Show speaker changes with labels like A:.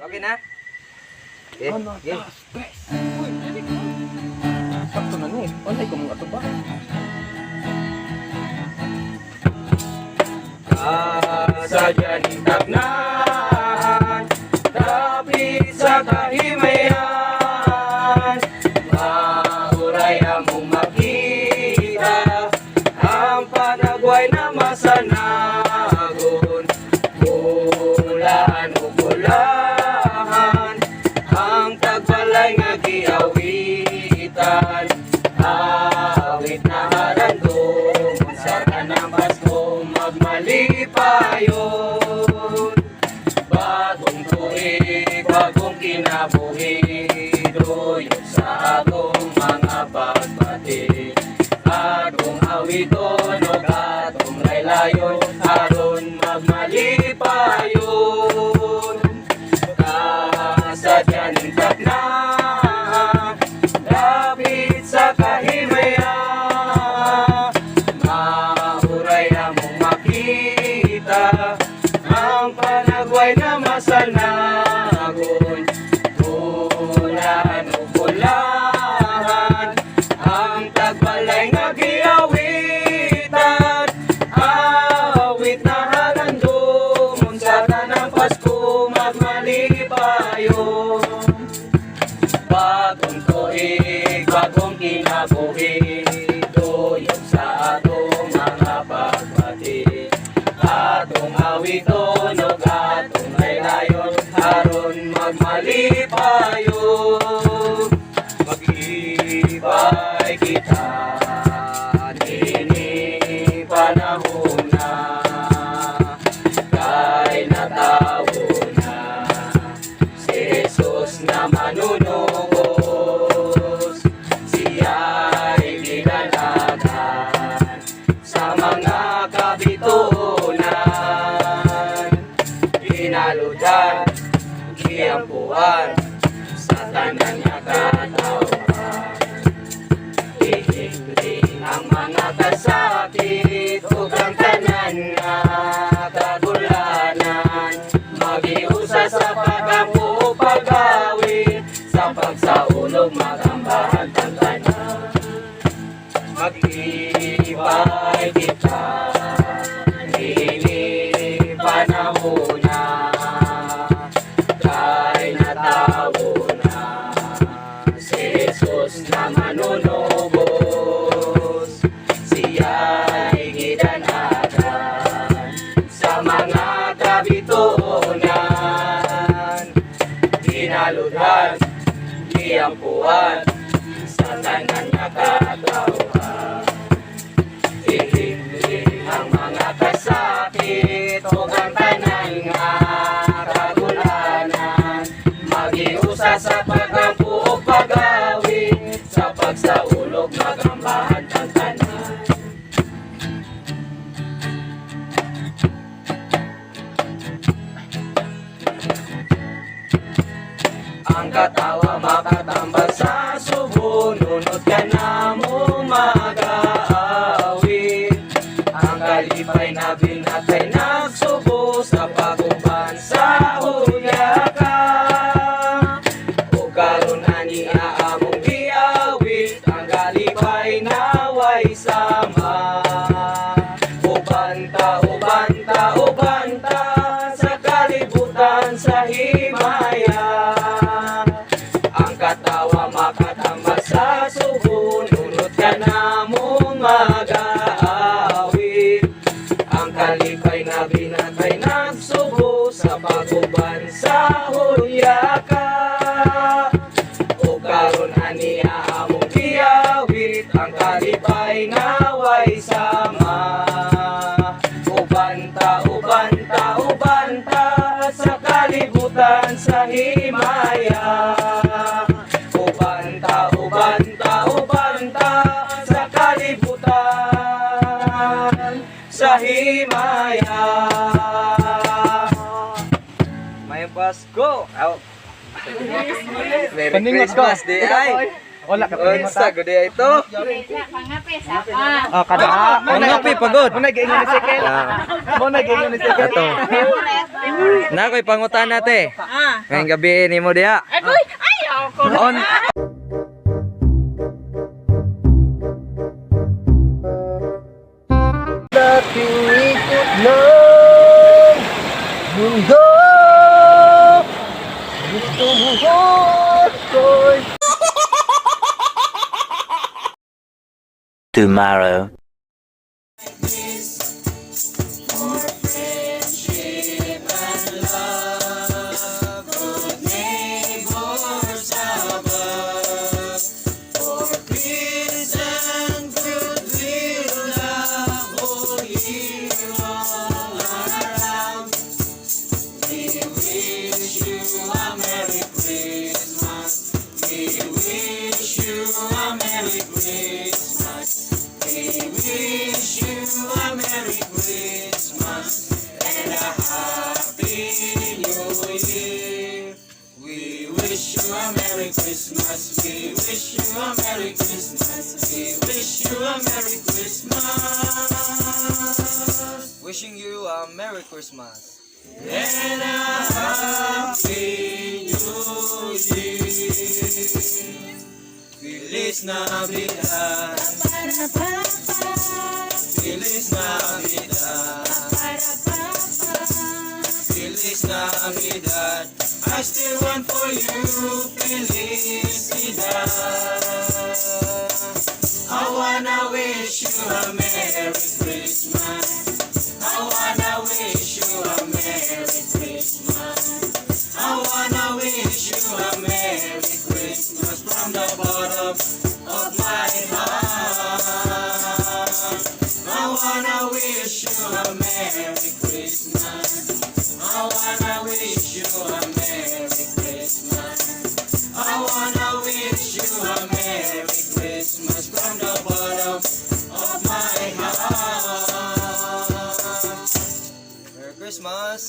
A: Okay na? Okay. Okay.
B: Sakto na ni. Onay ko mga tuba.
A: Kasadya ni tagnahan, dapit sa kahimayan, mahuray among makita, ang panagway na masanagon, bulan o bulahan, ang tagbalay nga giawitan, awit na harandong, sa tanang Pasko magmalipayon. Bagong tuig, bagong kinabuhi, duyok sa atong mga pagbati. Atong awiton o atong laylayon, aron magmalipayon. Kasadya ning tagnahan, lapit sa kahimayan, mahuray among makita, ang panagway na masanagon, bulan o bulahan, ang tagbalay nga giawitan, awit na halandumon sa tanang Pasko magmalipayon. Bagong tuig, bagong kinabuhi, duyok sa atong mga pagbati. Atong awiton o atong laylayon, aron magmalipayon. Mag-ibay kita, nini panahon na, kay natawo na, si Jesus na manunubos, siya'y ginanagan sa mga kabitunan, inaludan, giampuan sa tanan nga katawan. Ihigling ang mga kasakit ug ang tanan nga kagulanan, magiusa sa pagampo ug pagawid, sa pagsaulog magambahan ang tanan. Mag-ibay kita, nini panahon na, kay natawo na, si Jesus na manunubos, siya'y gidanagan sa mga kabitunan, ginaludhan, giampuan sa tanan nga katawan. Ihigling ang mga kasakit ug ang tanan nga kagulanan, magiusa sa pagampo ug pagawid, sa pagsaulog magambahan ang tanan. Ang katawa makatambal sa subo, nunod ka na mo mag-aawit. Ang kalipay na binatay nagsubo, sa paguban sa huyaka. O karon ani among giawit, ang kalipay naway sama. Ubanta, ubanta, ubanta, sa kalibutan sa himaya. Ang katawa makatambal sa subo, nunod ka na mong mag-aawit. Ang kalipay na binatay nagsubo, sa paguban sa huyaka. O karon aniya among giawit, ang kalipay naway sama. Ubanta, ubanta, ubanta, sa kalibutan sa himaya. Ubanta, ubanta, ubanta, sa kalibutan sa himaya. May Pasko! Merry Christmas day ay!
B: Wala ka
A: Oy, sa good day ito.
B: Kada
A: Mangapi pagod.
B: mo na giingon ni Sikel. Mo na giingon ni Sikel.
A: Ito. Na ko'y pangutan nate. Ngayong gabi ni mo diha.
C: Agoy, ayaw ko
A: On.
B: Dating ikot ng mundo, gusto mo ko'y
D: tomorrow.
A: Wishing you a Merry Christmas.
E: And a Happy New Year. Feliz Navidad. Feliz Navidad. Feliz Navidad. I still want for you felicidad. I wanna wish you a Merry Christmas. I wanna wish you a Merry Christmas. I wanna wish you a Merry Christmas from the bottom of my heart. I wanna wish you a Merry Christmas. I wanna wish you a Merry Christmas. I wanna wish you a Merry Christmas from the bottom of my heart.
A: Merry Christmas.